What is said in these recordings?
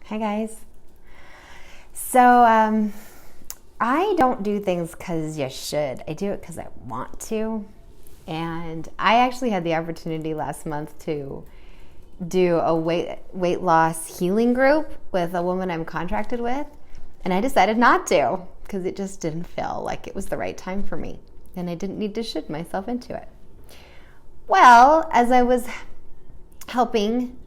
Hi guys. So I don't do things because you should. I do it because I want to. And I actually had the opportunity last month to do a weight loss healing group with a woman I'm contracted with. And I decided not to because it just didn't feel like it was the right time for me. And I didn't need to should myself into it. Well, as I was helping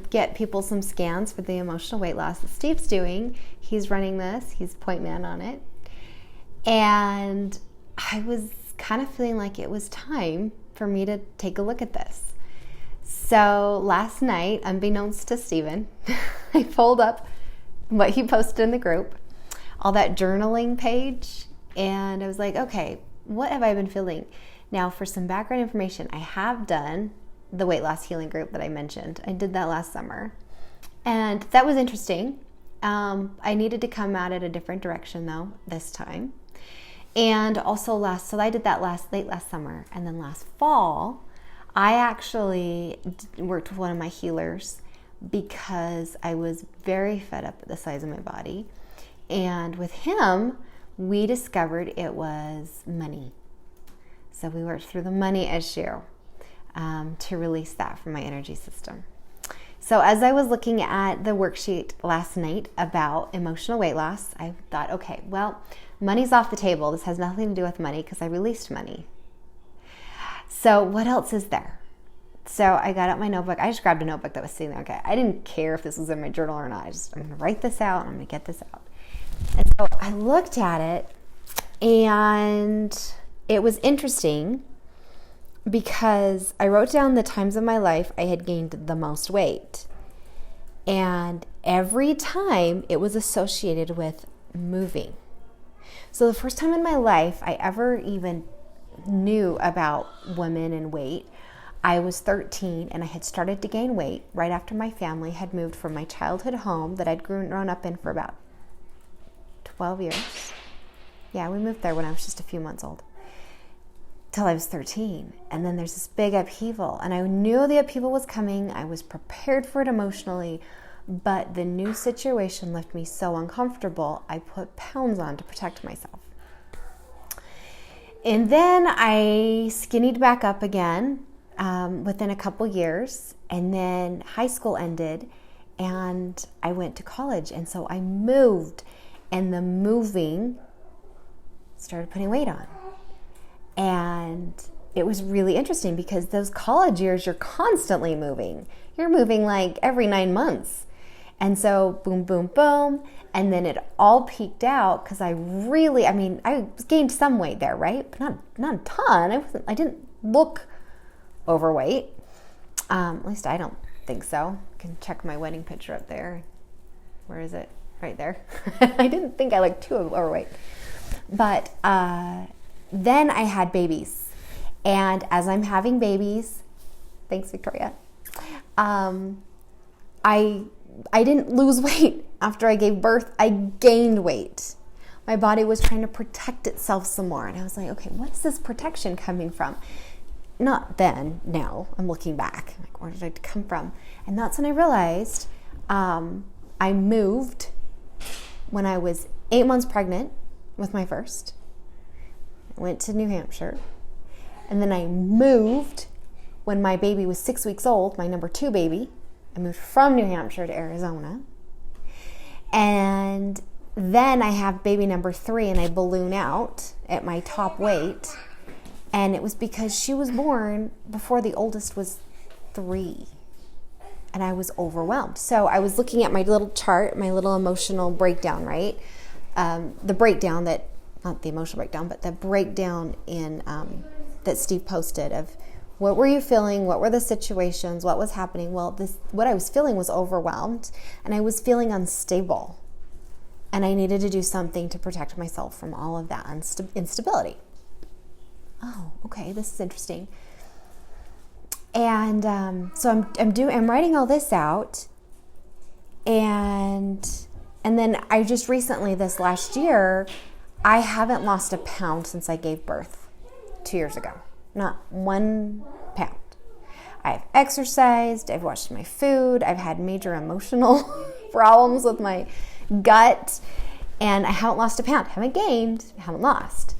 get people some scans for the emotional weight loss that Steve's doing. He's running this. He's point man on it. And I was kind of feeling like it was time for me to take a look at this. So last night, unbeknownst to Steven, I pulled up what he posted in the group, all that journaling page, and I was like, okay, what have I been feeling? Now, for some background information, I have done the weight loss healing group that I mentioned. I did that last summer. And that was interesting. I needed to come at it a different direction though, this time. And also so I did that late last summer. And then last fall, I actually worked with one of my healers because I was very fed up at the size of my body. And with him, we discovered it was money. So we worked through the money issue. To release that from my energy system. So as I was looking at the worksheet last night about emotional weight loss, I thought, okay, well, money's off the table. This has nothing to do with money because I released money. So what else is there? So I got out my notebook. I just grabbed a notebook that was sitting there. Okay, I didn't care if this was in my journal or not. I'm going to write this out. I'm going to get this out. And so I looked at it, and it was interesting because I wrote down the times of my life I had gained the most weight. And every time it was associated with moving. So the first time in my life I ever even knew about women and weight, I was 13 and I had started to gain weight right after my family had moved from my childhood home that I'd grown up in for about 12 years. Yeah, we moved there when I was just a few months old. Till I was 13. And then there's this big upheaval. And I knew the upheaval was coming. I was prepared for it emotionally. But the new situation left me so uncomfortable, I put pounds on to protect myself. And then I skinnied back up again within a couple years. And then high school ended and I went to college. And so I moved. And the moving started putting weight on. And it was really interesting because those college years, you're constantly moving. You're moving like every 9 months. And so boom, boom, boom. And then it all peaked out because I gained some weight there, right? But not a ton. I didn't look overweight. At least I don't think so. You can check my wedding picture up there. Where is it? Right there. I didn't think I looked too overweight. But then I had babies. And as I'm having babies, thanks, Victoria, I didn't lose weight after I gave birth. I gained weight. My body was trying to protect itself some more. And I was like, okay, what is this protection coming from? Not then, now. I'm looking back. I'm like, where did it come from? And that's when I realized I moved when I was 8 months pregnant with my first. I went to New Hampshire. And then I moved when my baby was 6 weeks old, my number 2 baby. I moved from New Hampshire to Arizona. And then I have baby number 3 and I balloon out at my top weight. And it was because she was born before the oldest was 3. And I was overwhelmed. So I was looking at my little chart, my little emotional breakdown, right? The breakdown that, not the emotional breakdown, but the breakdown in that Steve posted of what were you feeling, what were the situations, what was happening. Well, what I was feeling was overwhelmed, and I was feeling unstable. And I needed to do something to protect myself from all of that instability. Oh, okay, this is interesting. And so I'm writing all this out, and then I just recently, this last year, I haven't lost a pound since I gave birth 2 years ago. Not 1 pound. I've exercised, I've watched my food, I've had major emotional problems with my gut, and I haven't lost a pound. Haven't gained, haven't lost.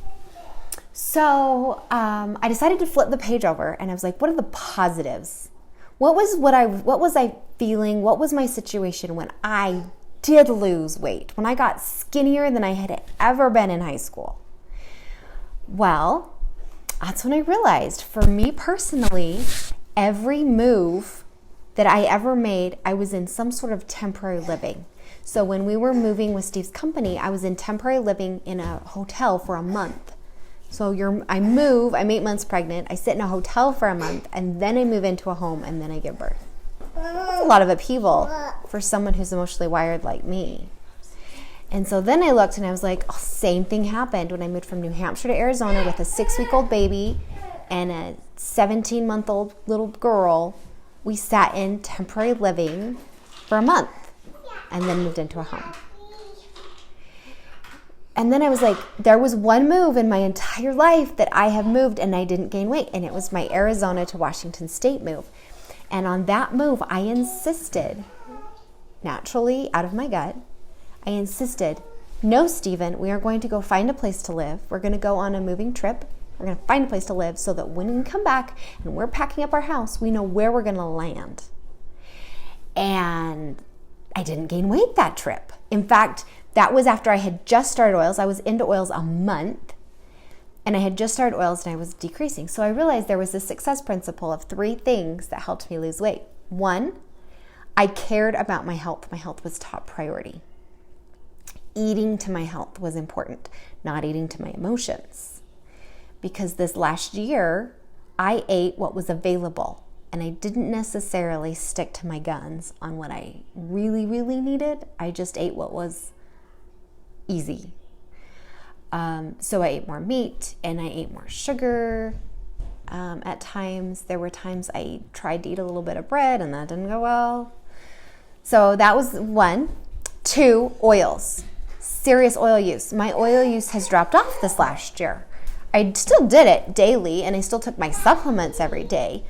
So I decided to flip the page over, and I was like, what are the positives? What was I feeling? What was my situation when I did lose weight, when I got skinnier than I had ever been in high school? Well, that's when I realized, for me personally, every move that I ever made, I was in some sort of temporary living. So when we were moving with Steve's company, I was in temporary living in a hotel for a month. So I'm 8 months pregnant, I sit in a hotel for a month, and then I move into a home, and then I give birth. That's a lot of upheaval for someone who's emotionally wired like me. And so then I looked and I was like, oh, same thing happened when I moved from New Hampshire to Arizona with a 6-week-old baby and a 17-month-old little girl. We sat in temporary living for a month and then moved into a home. And then I was like, there was one move in my entire life that I have moved and I didn't gain weight, and it was my Arizona to Washington State move. And on that move, I insisted, naturally out of my gut, I insisted, no, Stephen, we are going to go find a place to live. We're going to go on a moving trip. We're going to find a place to live so that when we come back and we're packing up our house, we know where we're going to land. And I didn't gain weight that trip. In fact, that was after I had just started oils. I was into oils a month, and I had just started oils and I was decreasing. So I realized there was a success principle of 3 things that helped me lose weight. 1, I cared about my health. My health was top priority. Eating to my health was important, not eating to my emotions. Because this last year, I ate what was available, and I didn't necessarily stick to my guns on what I really, really needed. I just ate what was easy. So I ate more meat and I ate more sugar. At times, there were times I tried to eat a little bit of bread and that didn't go well. So that was 1. 2, oils. Serious oil use. My oil use has dropped off this last year. I still did it daily and I still took my supplements every day.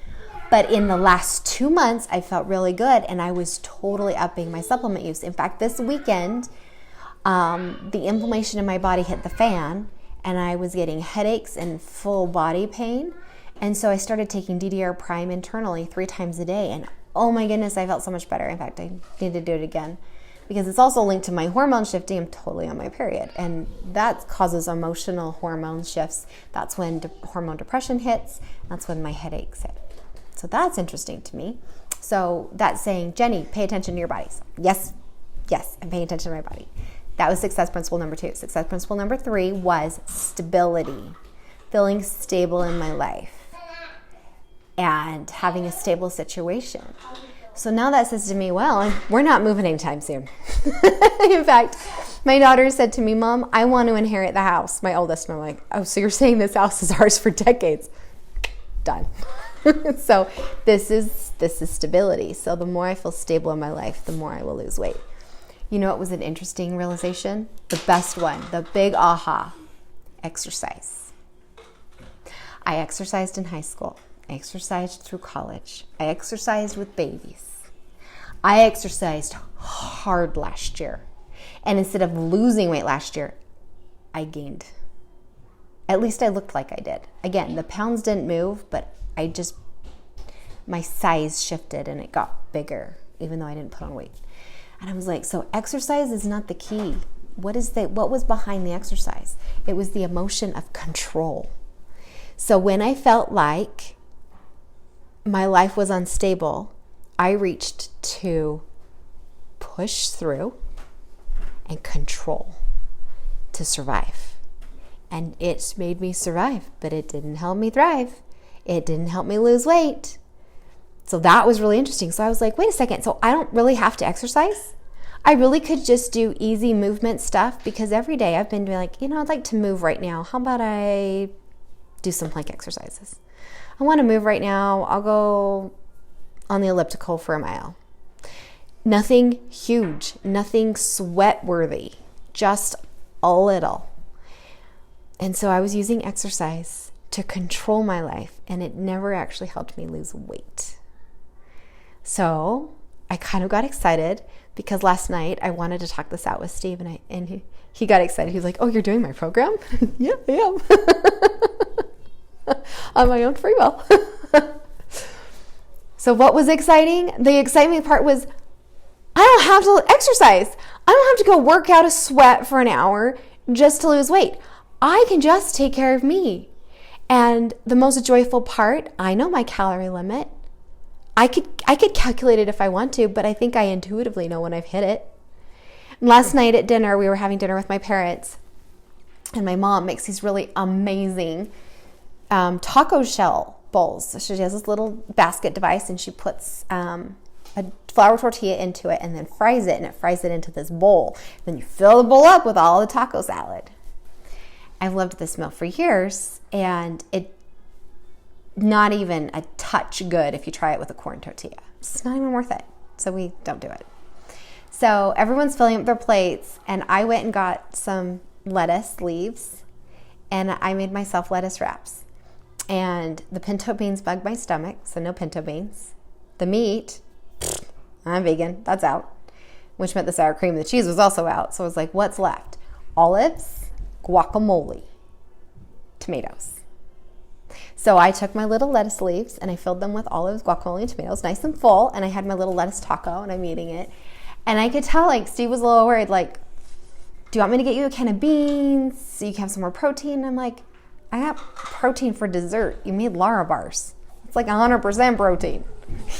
But in the last 2 months, I felt really good and I was totally upping my supplement use. In fact, this weekend, the inflammation in my body hit the fan and I was getting headaches and full body pain. And so I started taking DDR Prime internally 3 times a day. And oh my goodness, I felt so much better. In fact, I need to do it again because it's also linked to my hormone shifting. I'm totally on my period. And that causes emotional hormone shifts. That's when hormone depression hits. That's when my headaches hit. So that's interesting to me. So that's saying, Jenny, pay attention to your bodies. Yes, I'm paying attention to my body. That was success principle number 2. Success principle number 3 was stability. Feeling stable in my life and having a stable situation. So now that says to me, well, we're not moving anytime soon. In fact, my daughter said to me, Mom, I want to inherit the house, my oldest. And I'm like, oh, so you're saying this house is ours for decades? Done. So this is stability. So the more I feel stable in my life, the more I will lose weight. You know, it was an interesting realization. The best one, the big aha, exercise. I exercised in high school. I exercised through college. I exercised with babies. I exercised hard last year. And instead of losing weight last year, I gained. At least I looked like I did. Again, the pounds didn't move, but my size shifted and it got bigger, even though I didn't put on weight. And I was like, so exercise is not the key. What was behind the exercise? It was the emotion of control. So when I felt like my life was unstable, I reached to push through and control to survive. And it made me survive, but it didn't help me thrive. It didn't help me lose weight. So that was really interesting. So I was like, wait a second. So I don't really have to exercise? I really could just do easy movement stuff because every day I've been doing I'd like to move right now. How about I do some plank exercises? I want to move right now. I'll go on the elliptical for a mile. Nothing huge, nothing sweat worthy, just a little. And so I was using exercise to control my life, and it never actually helped me lose weight. So I kind of got excited because last night I wanted to talk this out with Steve, and he got excited. He was like, "Oh, you're doing my program?" Yeah, I am. On my own free will. So what was exciting? The exciting part was I don't have to exercise. I don't have to go work out a sweat for an hour just to lose weight. I can just take care of me. And the most joyful part, I know my calorie limit. I could calculate it if I want to, but I think I intuitively know when I've hit it. And last night at dinner, we were having dinner with my parents, and my mom makes these really amazing taco shell bowls. So she has this little basket device, and she puts a flour tortilla into it and then fries it, and it fries it into this bowl. Then you fill the bowl up with all the taco salad. I've loved this meal for years, and it not even a touch good if you try it with a corn tortilla. It's not even worth it. So we don't do it. So everyone's filling up their plates, and I went and got some lettuce leaves, and I made myself lettuce wraps. And the pinto beans bugged my stomach, so no pinto beans. The meat, I'm vegan, that's out, which meant the sour cream and the cheese was also out. So I was like, what's left? Olives, guacamole, tomatoes. So I took my little lettuce leaves and I filled them with olives, guacamole, and tomatoes, nice and full. And I had my little lettuce taco and I'm eating it. And I could tell, like, Steve was a little worried, like, do you want me to get you a can of beans so you can have some more protein? And I'm like, I got protein for dessert. You made Lara bars. It's like 100% protein.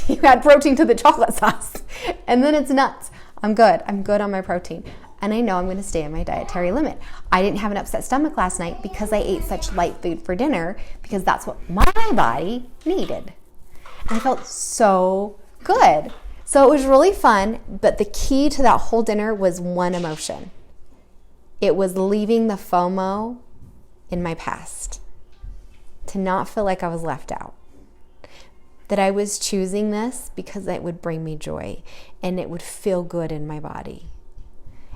You add protein to the chocolate sauce. And then it's nuts. I'm good. I'm good on my protein. And I know I'm going to stay in my dietary limit. I didn't have an upset stomach last night because I ate such light food for dinner, because that's what my body needed. And I felt so good. So it was really fun, but the key to that whole dinner was one emotion. It was leaving the FOMO in my past, to not feel like I was left out. That I was choosing this because it would bring me joy and it would feel good in my body.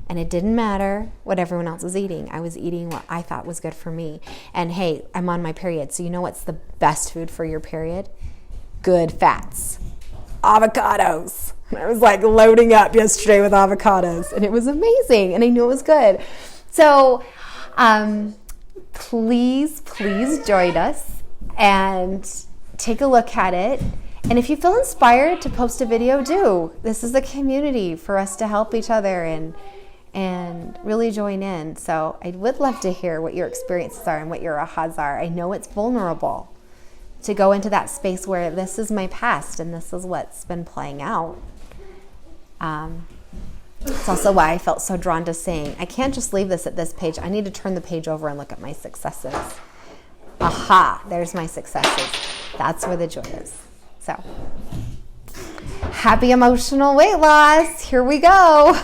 And it didn't matter what everyone else was eating. I was eating what I thought was good for me. And hey, I'm on my period, so you know what's the best food for your period? Good fats. Avocados. I was like loading up yesterday with avocados, and it was amazing, and I knew it was good. So please join us and take a look at it. And if you feel inspired to post a video, do. This is a community for us to help each other and really join in. So I would love to hear what your experiences are and what your ahas are. I know it's vulnerable to go into that space where this is my past and this is what's been playing out. It's also why I felt so drawn to saying, I can't just leave this at this page. I need to turn the page over and look at my successes. Aha, there's my successes. That's where the joy is. So, happy emotional weight loss. Here we go.